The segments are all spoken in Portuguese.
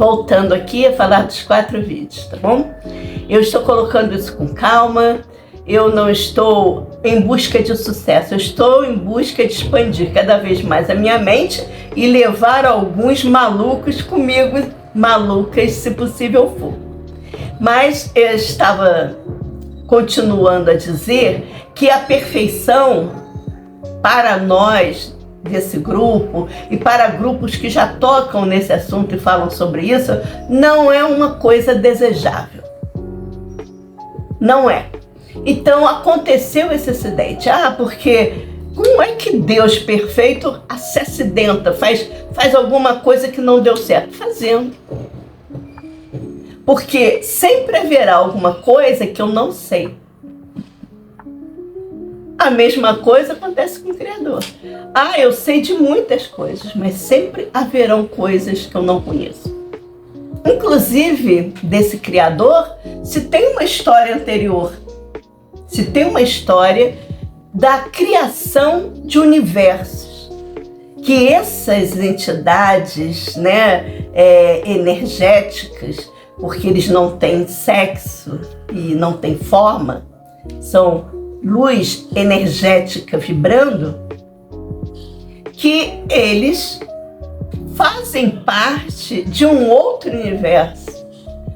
voltando aqui a falar dos 4 vídeos, tá bom? Eu estou colocando isso com calma, eu não estou em busca de sucesso, eu estou em busca de expandir cada vez mais a minha mente e levar alguns malucos comigo, malucas, se possível for. Mas eu estava continuando a dizer que a perfeição para nós desse grupo e para grupos que já tocam nesse assunto e falam sobre isso, não é uma coisa desejável. Não é. Então aconteceu esse acidente. Porque como é que Deus perfeito se acidenta, faz alguma coisa que não deu certo? Fazendo. Porque sempre haverá alguma coisa que eu não sei. A mesma coisa acontece com o Criador. Eu sei de muitas coisas, mas sempre haverão coisas que eu não conheço. Inclusive, desse Criador, se tem uma história anterior, se tem uma história da criação de universos, que essas entidades, energéticas, porque eles não têm sexo e não têm forma, são luz energética vibrando, que eles fazem parte de um outro universo,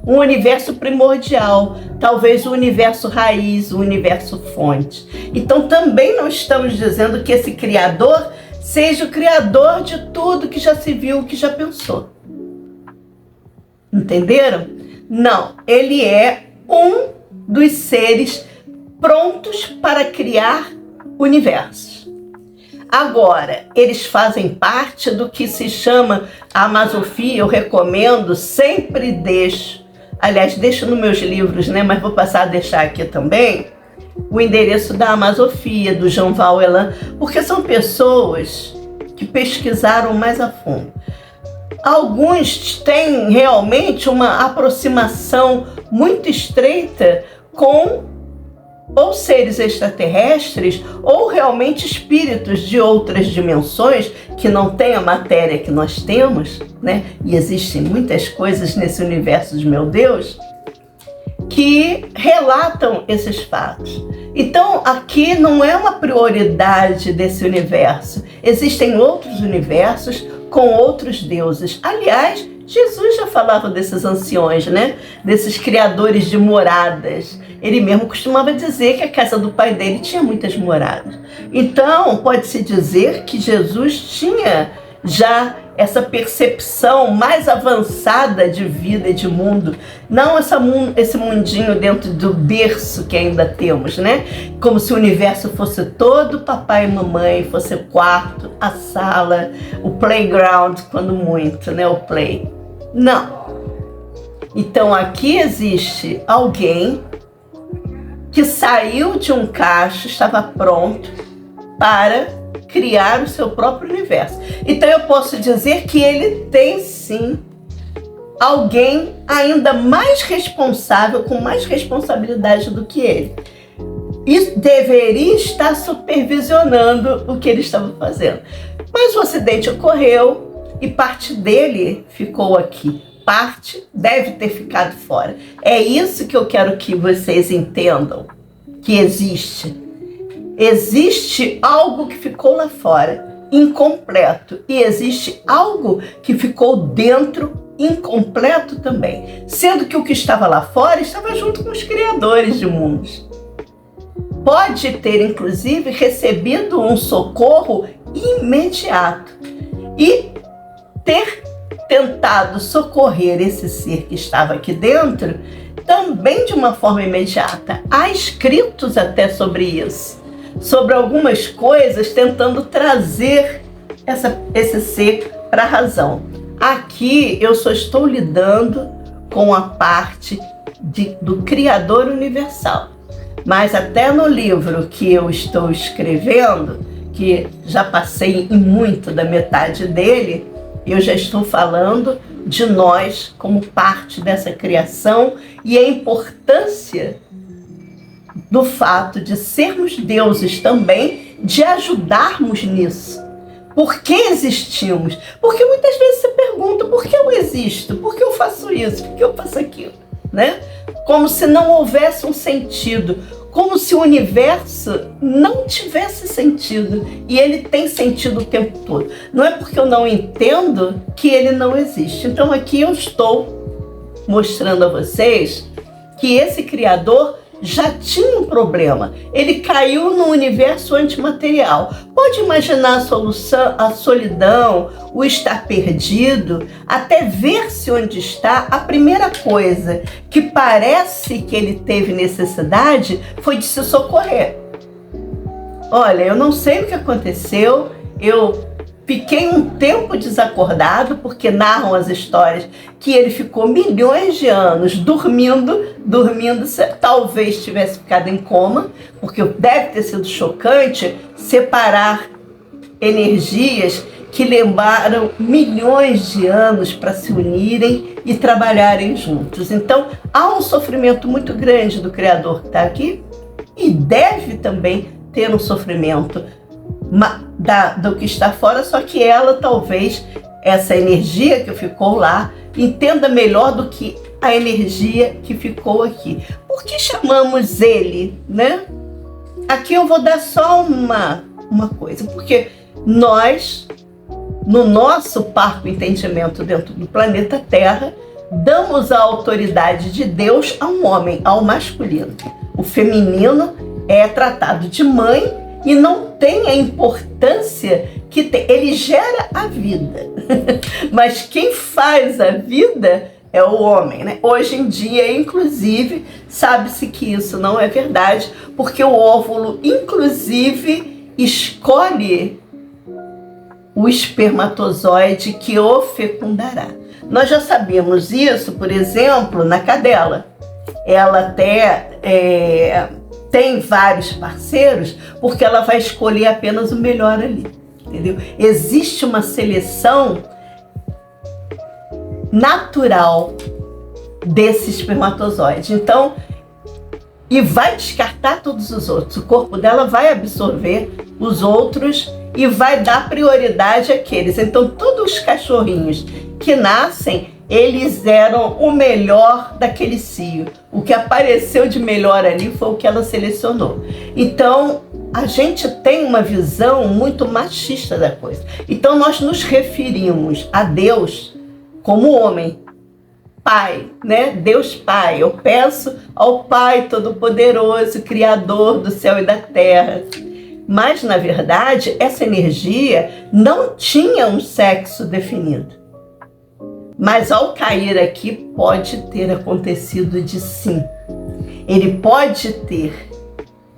um universo primordial, talvez o universo raiz, o universo fonte. Então também não estamos dizendo que esse Criador seja o Criador de tudo que já se viu, que já pensou. Entenderam? Não, ele é um dos seres prontos para criar universos. Agora, eles fazem parte do que se chama a Amazofia. Eu recomendo, sempre deixo nos meus livros, mas vou passar a deixar aqui também, o endereço da Amazofia, do Jean-Val Elan, porque são pessoas que pesquisaram mais a fundo. Alguns têm realmente uma aproximação muito estreita com ou seres extraterrestres, ou realmente espíritos de outras dimensões que não têm a matéria que nós temos, E existem muitas coisas nesse universo de meu Deus que relatam esses fatos. Então, aqui não é uma prioridade desse universo. Existem outros universos com outros deuses. Aliás, Jesus já falava desses anciões, Desses criadores de moradas. Ele mesmo costumava dizer que a casa do pai dele tinha muitas moradas. Então, pode-se dizer que Jesus tinha já essa percepção mais avançada de vida e de mundo. Não esse mundinho dentro do berço que ainda temos, Como se o universo fosse todo papai e mamãe, fosse o quarto, a sala, o playground, quando muito, o play. Não. Então aqui existe alguém que saiu de um cacho, estava pronto para criar o seu próprio universo. Então eu posso dizer que ele tem sim alguém ainda mais responsável, com mais responsabilidade do que ele. E deveria estar supervisionando o que ele estava fazendo. Mas o acidente ocorreu e parte dele ficou aqui. Parte deve ter ficado fora. É isso que eu quero que vocês entendam, que existe. Existe algo que ficou lá fora, incompleto, e existe algo que ficou dentro, incompleto também, sendo que o que estava lá fora estava junto com os criadores de mundos. Pode ter, inclusive, recebido um socorro imediato e ter tentado socorrer esse ser que estava aqui dentro também de uma forma imediata. Há escritos até sobre isso, sobre algumas coisas tentando trazer esse ser para a razão. Aqui eu só estou lidando com a parte do Criador Universal. Mas até no livro que eu estou escrevendo, que já passei em muito da metade dele, eu já estou falando de nós como parte dessa criação e a importância do fato de sermos deuses também, de ajudarmos nisso. Por que existimos? Porque muitas vezes se pergunta, por que eu existo? existo? Por que eu faço isso? Por que eu faço aquilo? Né? Como se não houvesse um sentido, como se o universo não tivesse sentido, e ele tem sentido o tempo todo. Não é porque eu não entendo que ele não existe. Então aqui eu estou mostrando a vocês que esse Criador já tinha um problema. Ele caiu no universo antimaterial. Pode imaginar a solidão, o estar perdido, até ver-se onde está. A primeira coisa que parece que ele teve necessidade foi de se socorrer. Olha, eu não sei o que aconteceu, eu fiquei um tempo desacordado, porque narram as histórias que ele ficou milhões de anos dormindo, talvez tivesse ficado em coma, porque deve ter sido chocante separar energias que levaram milhões de anos para se unirem e trabalharem juntos. Então, há um sofrimento muito grande do Criador que está aqui, e deve também ter um sofrimento do que está fora, só que ela talvez, essa energia que ficou lá, entenda melhor do que a energia que ficou aqui. Por que chamamos ele, né? Aqui eu vou dar só uma coisa, porque nós, no nosso parco entendimento dentro do planeta Terra, damos a autoridade de Deus a um homem, ao masculino. O feminino é tratado de mãe e não tem a importância que tem. Ele gera a vida, mas quem faz a vida é o homem, né? Hoje em dia, inclusive, sabe-se que isso não é verdade, porque o óvulo, inclusive, escolhe o espermatozoide que o fecundará. Nós já sabemos isso, por exemplo, na cadela. Ela até tem vários parceiros, porque ela vai escolher apenas o melhor ali, entendeu? Existe uma seleção natural desse espermatozoide. Então, e vai descartar todos os outros. O corpo dela vai absorver os outros e vai dar prioridade àqueles. Então, todos os cachorrinhos que nascem, eles eram o melhor daquele cio. O que apareceu de melhor ali foi o que ela selecionou. Então, a gente tem uma visão muito machista da coisa. Então, nós nos referimos a Deus como homem, Pai, né? Deus Pai. Eu peço ao Pai Todo-Poderoso, Criador do céu e da terra. Mas, na verdade, essa energia não tinha um sexo definido. Mas ao cair aqui, pode ter acontecido de sim. Ele pode ter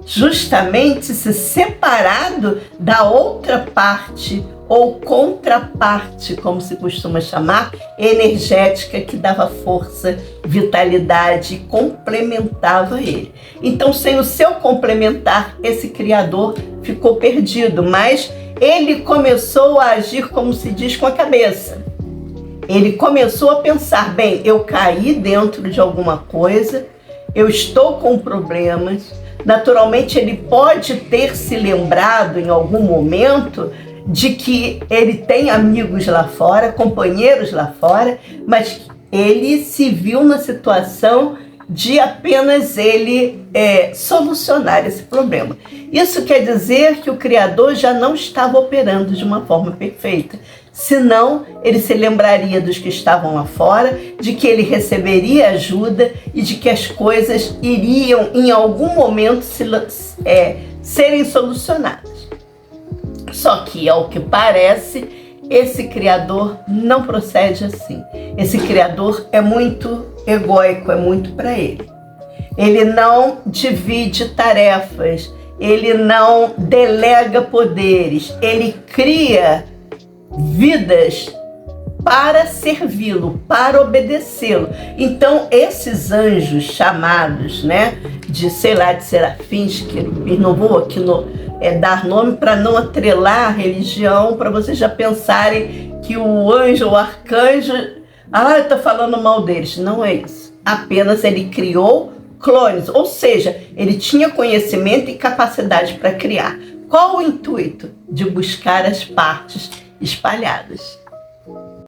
justamente se separado da outra parte, ou contraparte, como se costuma chamar, energética, que dava força, vitalidade e complementava ele. Então, sem o seu complementar, esse Criador ficou perdido, mas ele começou a agir, como se diz, com a cabeça. Ele começou a pensar, bem, eu caí dentro de alguma coisa, eu estou com problemas. Naturalmente, ele pode ter se lembrado em algum momento de que ele tem amigos lá fora, companheiros lá fora, mas ele se viu na situação de apenas ele solucionar esse problema. Isso quer dizer que o Criador já não estava operando de uma forma perfeita. Senão, ele se lembraria dos que estavam lá fora, de que ele receberia ajuda e de que as coisas iriam, em algum momento, serem solucionadas. Só que, ao que parece, esse Criador não procede assim. Esse Criador é muito egóico, é muito para ele. Ele não divide tarefas, ele não delega poderes, ele cria vidas para servi-lo, para obedecê-lo. Então, esses anjos chamados, né, de serafins, que eu não vou aqui dar nome para não atrelar a religião, para vocês já pensarem que o anjo, o arcanjo, está falando mal deles. Não é isso. Apenas ele criou clones, ou seja, ele tinha conhecimento e capacidade para criar. Qual o intuito? De buscar as partes espalhadas.